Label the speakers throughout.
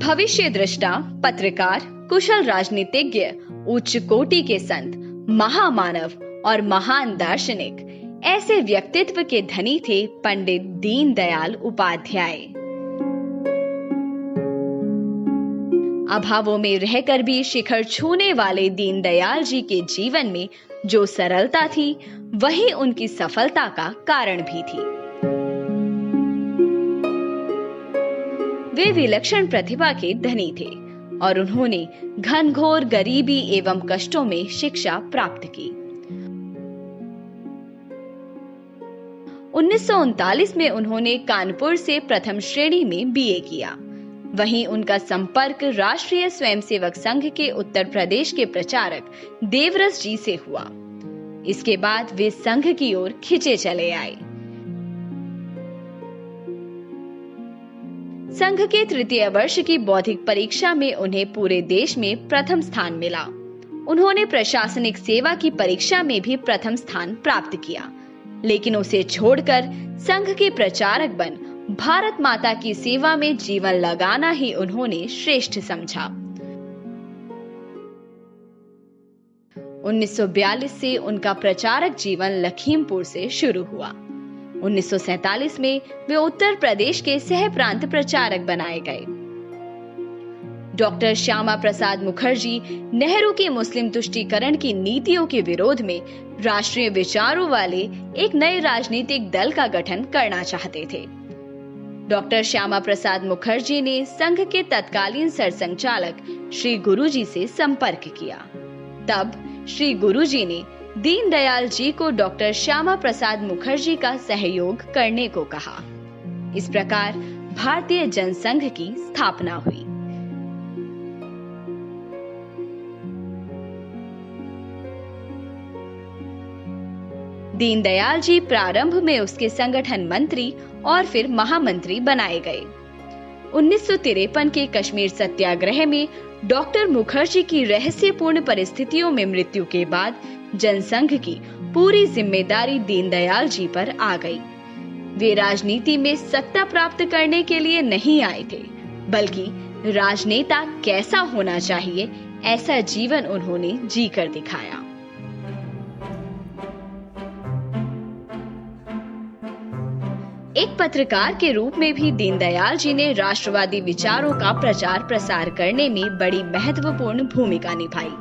Speaker 1: भविष्य दृष्टा, पत्रकार, कुशल राजनीतिज्ञ, उच्च कोटि के संत, महामानव और महान दार्शनिक, ऐसे व्यक्तित्व के धनी थे पंडित दीनदयाल उपाध्याय। अभावों में रहकर भी शिखर छूने वाले दीनदयाल जी के जीवन में जो सरलता थी, वही उनकी सफलता का कारण भी थी। वे विलक्षण प्रतिभा के धनी थे और उन्होंने घनघोर गरीबी एवं कष्टों में शिक्षा प्राप्त की। 1939 में उन्होंने कानपुर से प्रथम श्रेणी में बीए किया। वहीं उनका संपर्क राष्ट्रीय स्वयंसेवक संघ के उत्तर प्रदेश के प्रचारक देवरस जी से हुआ। इसके बाद वे संघ की ओर खिंचे चले आए। संघ के तृतीय वर्ष की बौद्धिक परीक्षा में उन्हें पूरे देश में प्रथम स्थान मिला। उन्होंने प्रशासनिक सेवा की परीक्षा में भी प्रथम स्थान प्राप्त किया, लेकिन उसे छोड़कर संघ के प्रचारक बन भारत माता की सेवा में जीवन लगाना ही उन्होंने श्रेष्ठ समझा। 1942 से उनका प्रचारक जीवन लखीमपुर से शुरू हुआ। 1947 में वे उत्तर प्रदेश के सह प्रांत प्रचारक बनाए गए। डॉक्टर श्यामा प्रसाद मुखर्जी नेहरू की मुस्लिम तुष्टीकरण की नीतियों के विरोध में राष्ट्रीय विचारों वाले एक नए राजनीतिक दल का गठन करना चाहते थे। डॉक्टर श्यामा प्रसाद मुखर्जी ने संघ के तत्कालीन सरसंघचालक श्री गुरुजी से संपर्क किया। तब श्री गुरुजी ने दीनदयाल जी को डॉक्टर श्यामा प्रसाद मुखर्जी का सहयोग करने को कहा। इस प्रकार भारतीय जनसंघ की स्थापना हुई। दीनदयाल जी प्रारंभ में उसके संगठन मंत्री और फिर महामंत्री बनाए गए। 1953 के कश्मीर सत्याग्रह में डॉक्टर मुखर्जी की रहस्यपूर्ण परिस्थितियों में मृत्यु के बाद जनसंघ की पूरी जिम्मेदारी दीनदयाल जी पर आ गई। वे राजनीति में सत्ता प्राप्त करने के लिए नहीं आए थे, बल्कि राजनेता कैसा होना चाहिए, ऐसा जीवन उन्होंने जीकर दिखाया। एक पत्रकार के रूप में भी दीनदयाल जी ने राष्ट्रवादी विचारों का प्रचार प्रसार करने में बड़ी महत्वपूर्ण भूमिका निभाई।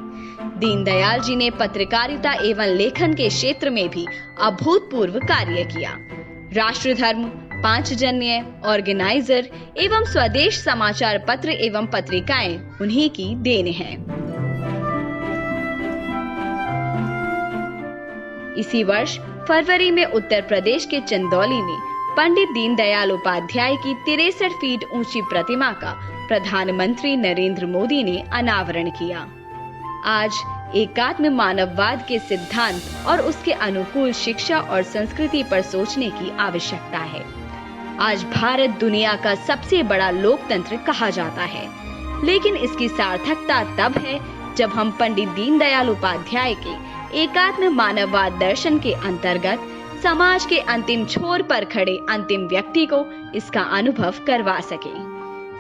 Speaker 1: दीनदयाल जी ने पत्रकारिता एवं लेखन के क्षेत्र में भी अभूतपूर्व कार्य किया। राष्ट्रधर्म, पांचजन्य, ऑर्गेनाइजर एवं स्वदेश समाचार पत्र एवं पत्रिकाएं उन्हीं की देन हैं। इसी वर्ष फरवरी में उत्तर प्रदेश के चंदौली में पंडित दीनदयाल उपाध्याय की 63 फीट ऊंची प्रतिमा का प्रधानमंत्री नरेंद्र मोदी ने अनावरण किया। आज एकात्म मानववाद के सिद्धांत और उसके अनुकूल शिक्षा और संस्कृति पर सोचने की आवश्यकता है। आज भारत दुनिया का सबसे बड़ा लोकतंत्र कहा जाता है, लेकिन इसकी सार्थकता तब है जब हम पंडित दीनदयाल उपाध्याय के एकात्म मानववाद दर्शन के अंतर्गत समाज के अंतिम छोर पर खड़े अंतिम व्यक्ति को इसका अनुभव करवा सके।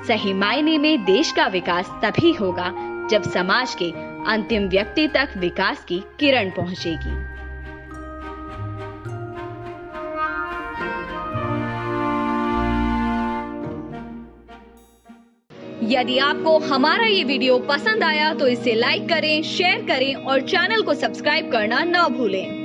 Speaker 1: सही मायने में देश का विकास तभी होगा जब समाज के अंतिम व्यक्ति तक विकास की किरण पहुंचेगी। यदि आपको हमारा ये वीडियो पसंद आया तो इसे लाइक करें, शेयर करें और चैनल को सब्सक्राइब करना न भूलें।